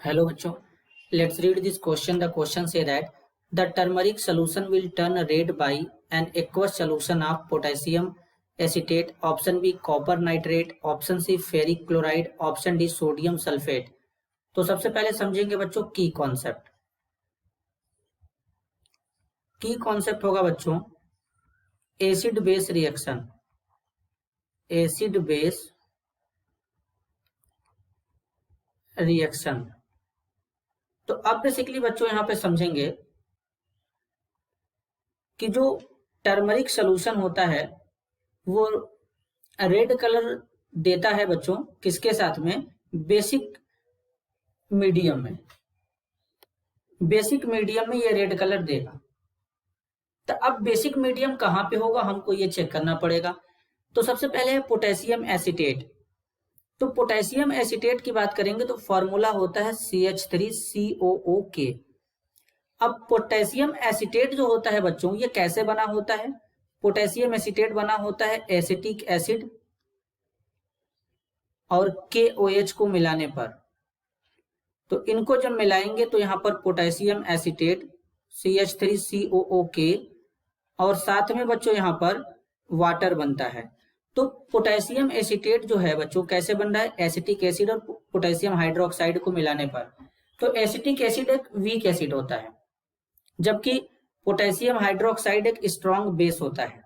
Hello bachcho, let's read this question. The question say that the turmeric solution will turn red by an aqueous solution of potassium acetate. Option B copper nitrate, option C ferric chloride, option D sodium sulphate. तो सबसे पहले समझेंगे बच्चों की concept. की concept होगा बच्चों acid base reaction. Acid base reaction. तो अब बेसिकली बच्चों यहां पे समझेंगे कि जो टर्मरिक सोल्यूशन होता है वो रेड कलर देता है बच्चों किसके साथ में, बेसिक मीडियम में। बेसिक मीडियम में ये रेड कलर देगा। तो अब बेसिक मीडियम कहां पे होगा हमको ये चेक करना पड़ेगा। तो सबसे पहले है पोटेशियम एसीटेट। तो पोटेशियम एसीटेट की बात करेंगे तो फॉर्मूला होता है CH3COOK। अब पोटेशियम एसीटेट जो होता है बच्चों ये कैसे बना होता है। पोटेशियम एसीटेट बना होता है एसिटिक एसिड और KOH को मिलाने पर। तो इनको जब मिलाएंगे तो यहां पर पोटेशियम एसीटेट CH3COOK और साथ में बच्चों यहां पर वाटर बनता है। तो पोटेशियम एसीटेट जो है बच्चों कैसे बन रहा है, एसिटिक एसिड और पोटेशियम हाइड्रोक्साइड को मिलाने पर। तो एसिटिक एसिड एक वीक एसिड होता है जबकि पोटेशियम हाइड्रोक्साइड एक स्ट्रॉन्ग बेस होता है।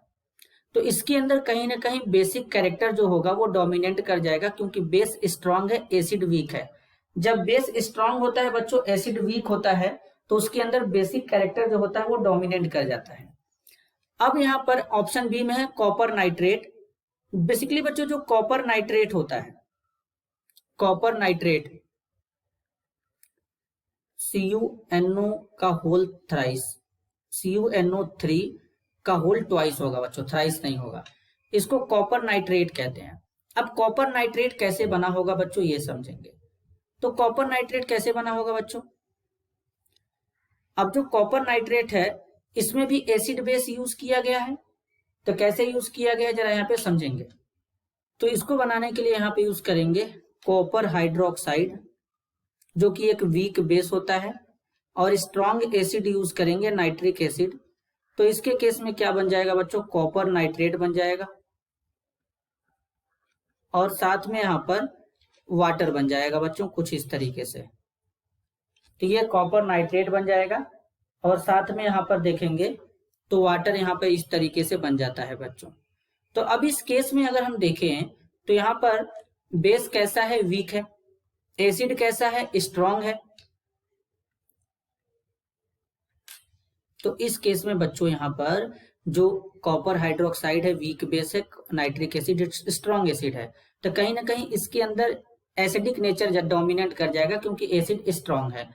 तो इसके अंदर कहीं ना कहीं बेसिक कैरेक्टर जो होगा वो डोमिनेट कर जाएगा क्योंकि बेस स्ट्रॉन्ग है, एसिड वीक है। जब बेस स्ट्रॉन्ग होता है बच्चों, एसिड वीक होता है, तो उसके अंदर बेसिक कैरेक्टर जो होता है वो डोमिनेट कर जाता है। अब यहाँ पर ऑप्शन बी में है कॉपर नाइट्रेट। बेसिकली बच्चों जो कॉपर नाइट्रेट होता है, कॉपर नाइट्रेट CuNO का होल थ्राइस, CuNO3 का होल ट्वाइस होगा बच्चों, थ्राइस नहीं होगा। इसको कॉपर नाइट्रेट कहते हैं। अब कॉपर नाइट्रेट कैसे बना होगा बच्चों ये समझेंगे। तो कॉपर नाइट्रेट कैसे बना होगा बच्चों, अब जो कॉपर नाइट्रेट है इसमें भी एसिड बेस यूज किया गया है। तो कैसे यूज किया गया जरा यहाँ पे समझेंगे। तो इसको बनाने के लिए यहाँ पे यूज करेंगे कॉपर हाइड्रोक्साइड जो कि एक वीक बेस होता है, और स्ट्रॉन्ग एसिड यूज करेंगे नाइट्रिक एसिड। तो इसके केस में क्या बन जाएगा बच्चों, कॉपर नाइट्रेट बन जाएगा और साथ में यहाँ पर वाटर बन जाएगा बच्चों कुछ इस तरीके से। तो ये कॉपर नाइट्रेट बन जाएगा और साथ में यहाँ पर देखेंगे तो वाटर यहाँ पर इस तरीके से बन जाता है बच्चों। तो अब इस केस में अगर हम देखें तो यहाँ पर बेस कैसा है, वीक है, एसिड कैसा है, स्ट्रॉन्ग है। तो इस केस में बच्चों यहाँ पर जो कॉपर हाइड्रोक्साइड है वीक बेस है, नाइट्रिक एसिड स्ट्रॉन्ग एसिड है। तो कहीं ना कहीं इसके अंदर एसिडिक नेचर डोमिनेट कर जाएगा क्योंकि एसिड स्ट्रॉन्ग है।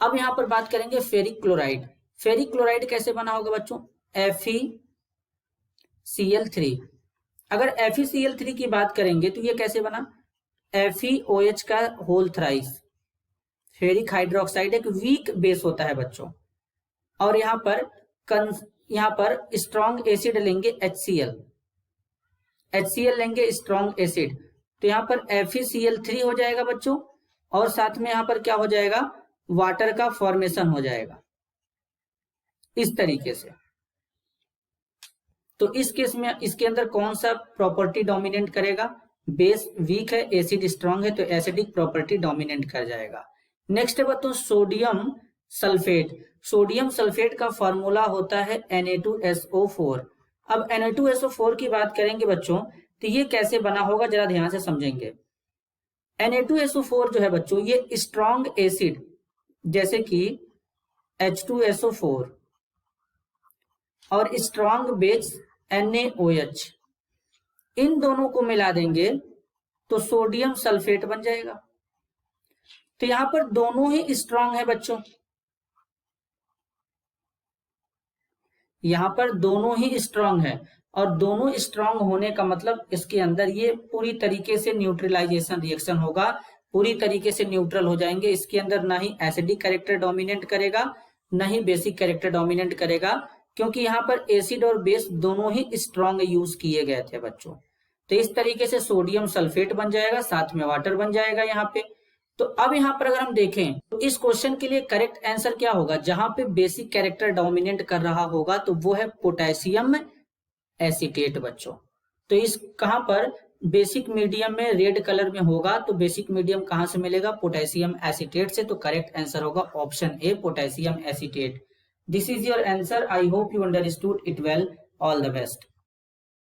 अब यहाँ पर बात करेंगे फेरिक क्लोराइड। फेरिक क्लोराइड कैसे बना होगा बच्चों, FeCl3। अगर FeCl3 की बात करेंगे तो ये कैसे बना, FeOH का होल थ्राइस। फेरिक हाइड्रोक्साइड एक वीक बेस होता है बच्चों, और यहाँ पर स्ट्रॉन्ग एसिड लेंगे HCl लेंगे स्ट्रॉन्ग एसिड। तो यहाँ पर FeCl3 हो जाएगा बच्चों, और साथ में यहाँ पर क्या हो जाएगा, वाटर का फॉर्मेशन हो जाएगा इस तरीके से। तो इस केस में इसके अंदर कौन सा प्रॉपर्टी डोमिनेट करेगा, बेस वीक है, एसिड स्ट्रॉन्ग है, तो एसिडिक प्रॉपर्टी डोमिनेट कर जाएगा। नेक्स्ट है बच्चों सोडियम सल्फेट। सोडियम सल्फेट का फॉर्मूला होता है Na2SO4। अब Na2SO4 की बात करेंगे बच्चों तो ये कैसे बना होगा जरा ध्यान से समझेंगे। Na2SO4 जो है बच्चों ये स्ट्रॉन्ग एसिड जैसे कि H2SO4 और स्ट्रॉन्ग बेस NaOH, इन दोनों को मिला देंगे तो सोडियम सल्फेट बन जाएगा। तो यहां पर दोनों ही स्ट्रॉन्ग है बच्चों, यहां पर दोनों ही स्ट्रॉन्ग है, और दोनों स्ट्रॉन्ग होने का मतलब इसके अंदर ये पूरी तरीके से न्यूट्रलाइजेशन रिएक्शन होगा, पूरी तरीके से न्यूट्रल हो जाएंगे। इसके अंदर ना ही एसिडिक कैरेक्टर डोमिनेट करेगा ना ही बेसिक कैरेक्टर डोमिनेट करेगा, क्योंकि यहाँ पर एसिड और बेस दोनों ही स्ट्रॉन्ग यूज किए गए थे बच्चों। तो इस तरीके से सोडियम सल्फेट बन जाएगा, साथ में वाटर बन जाएगा यहाँ पे। तो अब यहाँ पर अगर हम देखें तो इस क्वेश्चन के लिए करेक्ट आंसर क्या होगा, जहां पे बेसिक कैरेक्टर डोमिनेट कर रहा होगा तो वो है पोटेशियम एसीटेट बच्चों। तो इस कहां पर बेसिक मीडियम में रेड कलर में होगा, तो बेसिक मीडियम कहां से मिलेगा, पोटेशियम एसीटेट से। तो करेक्ट आंसर होगा option A, potassium acetate. This is your answer. I hope you understood it well. All the best.